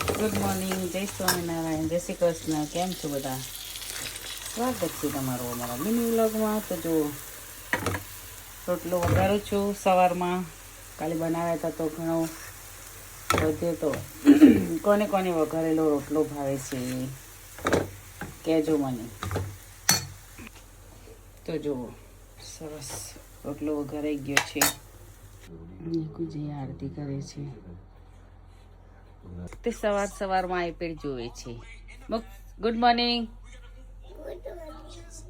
Good morning, જય સ્વામિનારાયણ, જય શ્રી કૃષ્ણ. કેમ છો બધા? સ્વાગત છે તમારું અમારા મિની વ્લોગમાં. તો જો રોટલો વઘારું છું સવારમાં. કાલે બનાવ્યા હતા તો ઘણો વધ્યો તો. કોને કોને વઘારેલો રોટલો ભાવે છે કહેજો મને. તો જુઓ સરસ રોટલો વઘારાઈ ગયો છે. નીકુજી આરતી કરે છે. તે સવારમાં આઈપેડ જોવે છે. ગુડ મોર્નિંગ,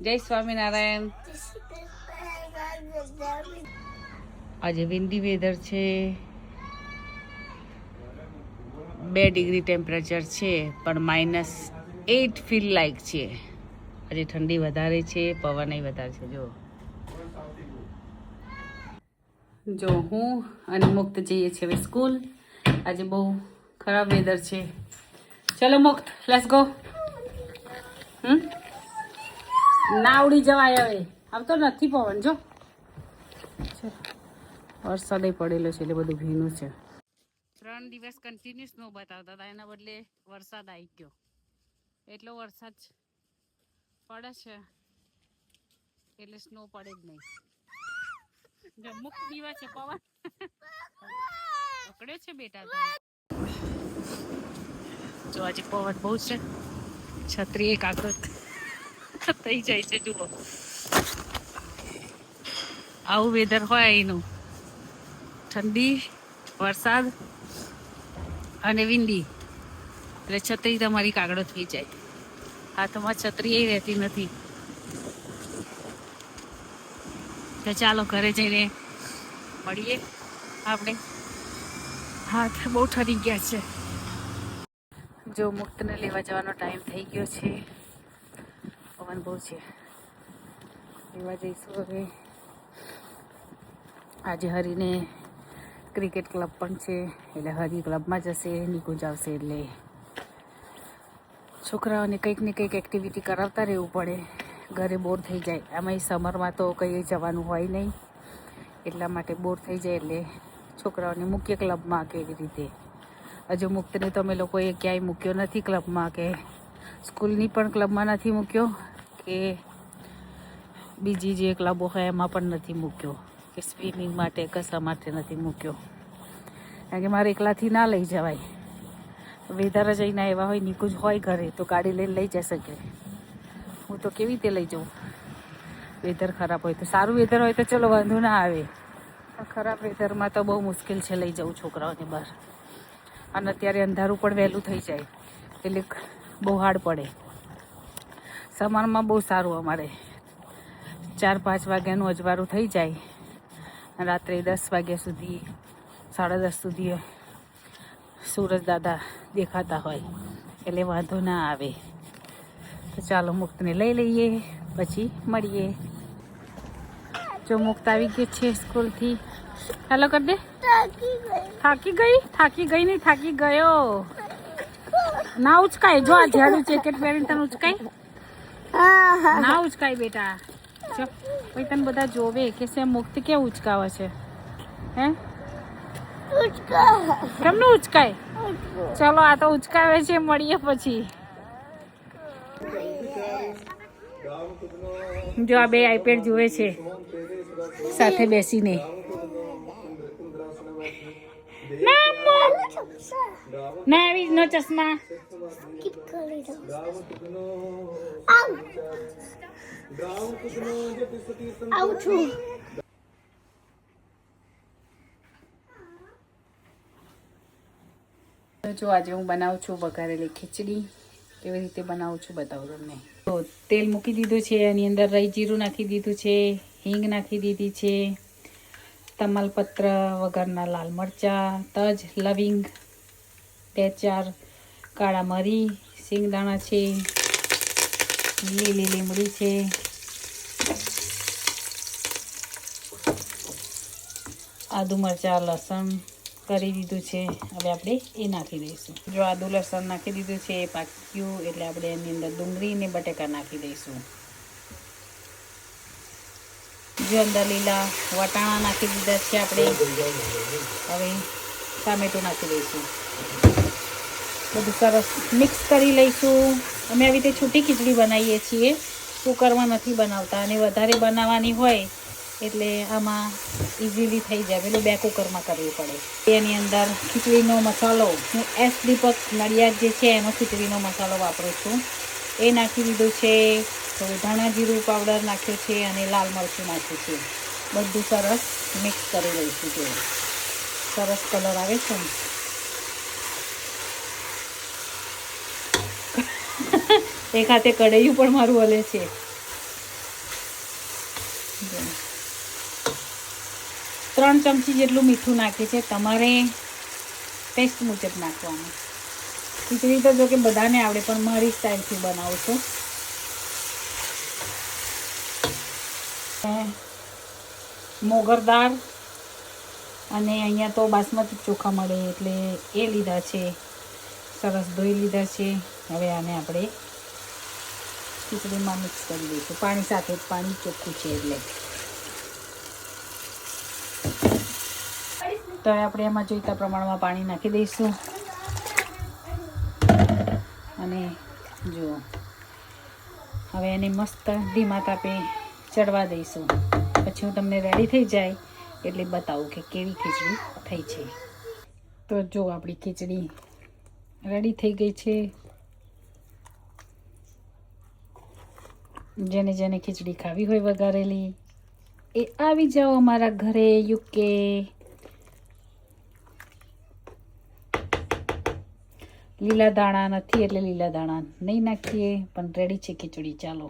જય સ્વામિનારાયણ. આજે વિન્ડી વેધર છે, 2 ડિગ્રી ટેમ્પરેચર છે, પણ -8 ફીલ લાઈક છે. આજે ઠંડી વધારે છે, પવન વધારે છે. જો હું અને મુક્ત જઈએ છીએ હવે સ્કૂલ. આજે બહુ ખરાબ વેધર છે. ચલો મુક્ત, લેટ્સ ગો. ના ઉડી જવાય હવે, આવતો નથી પવન. જો વરસાદ પડેલો છે એટલે બધું ભીનું છે. 3 દિવસ કન્ટિન્યુ સ્નો બતાવતા હતા, એના બદલે વરસાદ આવી ગયો. એટલો વરસાદ પડે છે એટલે સ્નો પડે જ નહીં. જો મુક્ત દીવા છે, પવન પકડ્યો છે બેટા. જો આજે પવન બહુ છે, છત્રી એક આગળ થઈ જાય છે. જુઓ આવું વેધર હોય એનું, ઠંડી, વરસાદ અને વિંડી, એટલે છત્રી તમારી કાગડો થઈ જાય. હાથમાં છત્રી એ રહેતી નથી. તો ચાલો ઘરે જઈને મળીએ આપણે. હાથ બહુ ઠરી ગયા છે. જો મુક્તને લેવા જવાનો ટાઈમ થઈ ગયો છે. પવન બહુ છે, લેવા જઈશું હવે. આજે હરીને ક્રિકેટ ક્લબ પણ છે, એટલે હરી ક્લબમાં જશે, નીકુ આવશે. એટલે છોકરાઓને કંઈક ને કંઈક એક્ટિવિટી કરાવતા રહેવું પડે, ઘરે બોર થઈ જાય. આમાં સમરમાં તો કંઈ જવાનું હોય નહીં, એટલા માટે બોર થઈ જાય. એટલે છોકરાઓને મુખ્ય ક્લબમાં કેવી રીતે. હજુ મુક્તને તો અમે લોકોએ ક્યાંય મૂક્યો નથી ક્લબમાં, કે સ્કૂલની પણ ક્લબમાં નથી મૂક્યો, કે બીજી જે ક્લબો હોય એમાં પણ નથી મૂક્યો, કે સ્વિમિંગ માટે કશા માટે નથી મૂક્યો. કારણ કે મારે એકલાથી ના લઈ જવાય. વેધર જઈને એવા હોય, નીકુ જ હોય ઘરે તો ગાડી લઈને લઈ જઈ શકે. હું તો કેવી રીતે લઈ જાઉં? વેધર ખરાબ હોય તો. સારું વેધર હોય તો ચલો વાંધો ના આવે, પણ ખરાબ વેધરમાં તો બહુ મુશ્કેલ છે લઈ જવું છોકરાઓને બહાર. અને અત્યારે અંધારું પણ વહેલું થઈ જાય એટલે બહુ હાર્ડ પડે. સમારમાં બહુ સારું, અમારે 4-5 વાગ્યાનું અજવાળું થઈ જાય, રાત્રે 10 વાગ્યા સુધી, 10:30 સુધી સૂરજ દાદા દેખાતા હોય, એટલે વાંધો ના આવે. તો ચાલો મુક્તને લઈ લઈએ, પછી મળીએ. જો મુક્ત આવી ગયો છે સ્કૂલથી. હેલો કર દે. થાકી ગઈ નહીં, થાકી ગયો. ના ઉચકાય. જો આ ઝાડુ જેકેટ પહેરીને તને ઉચકાય ના? ઉચકાય બેટા. જો ભાઈ તને બધા જોવે કે છે મુક્ત કેવું ઉચકાવે છે. હે કેમનું ઉચકાય? ચલો આ તો ઉચકાવે છે, મળીએ પછી. જો આ 2 આઈપેડ જુએ છે સાથે બેસીને. ના આવી નો ચશ્મા. જો આજે હું બનાવું છું વઘારેલી ખીચડી. કેવી રીતે બનાવું છું બતાવું તમને. તો તેલ મૂકી દીધું છે, એની અંદર રાઈ જીરું નાખી દીધું છે, હિંગ નાખી દીધી છે, તમાલપત્ર, વઘારના લાલ મરચાં, તજ, લવિંગ, 2-4 કાળા મરી, સિંગદાણા છે, લીલી લીમડી છે, આદુ મરચાં લસણ કરી દીધું છે. હવે આપણે એ નાખી દઈશું. જો આદુ લસણ નાખી દીધું છે, એ પાક્યું એટલે આપણે એની અંદર ડુંગળી ને બટેકા નાખી દઈશું. જો અંદર લીલા વટાણા નાખી દીધા છે આપણે. હવે ટામેટું નાખી દઈશું. બધું સરસ મિક્સ કરી લઈશું. અમે આવી રીતે છૂટી ખીચડી બનાવીએ છીએ, કુકરમાં નથી બનાવતા. અને વધારે બનાવવાની હોય એટલે આમાં ઇઝીલી થઈ જાય, પેલું 2 કુકરમાં કરવું પડે. એની અંદર ખીચડીનો મસાલો હું એસ દીપક નડિયાદ જે છે એનો ખીચડીનો મસાલો વાપરું છું, એ નાખી દીધું છે. થોડું ધાણા જીરું પાવડર નાખ્યો છે અને લાલ મરચું નાખ્યું છે. બધું સરસ મિક્સ કરી લઈશું. જો સરસ કલર આવે છે ને. એક હાથે કઢાયું પણ મારું હલે છે. 3 ચમચી જેટલું મીઠું નાખે છે, તમારે ટેસ્ટ મુજબ નાખવાનું. ખીચડી તો જો કે બધાને આવડે, પણ મારી સ્ટાઇલથી બનાવું છું. મોગર દાળ અને અહીંયા તો બાસમતી ચોખા મળે એટલે એ લીધા છે, સરસ ધોઈ લીધા છે. હવે આને આપણે ખીચડીમાં મિક્સ કરી દઈશું, પાણી સાથે. પાણી ચોખ્ખું છે એટલે. તો આપણે એમાં જોઈતા પ્રમાણમાં પાણી નાખી દઈશું. અને જુઓ, હવે એને મસ્ત ધીમા તાપે ચડવા દઈશું. પછી હું તમને રેડી થઈ જાય એટલે બતાવું કે કેવી ખીચડી થઈ છે. તો જો આપણી ખીચડી રેડી થઈ ગઈ છે. જેને જેને ખીચડી ખાવી હોય વઘારેલી, એ આવી જાઓ અમારા ઘરે યુકે. લીલા દાણા નથી એટલે લીલા દાણા નહીં નાખીએ, પણ રેડી છે ખીચડી. ચાલો.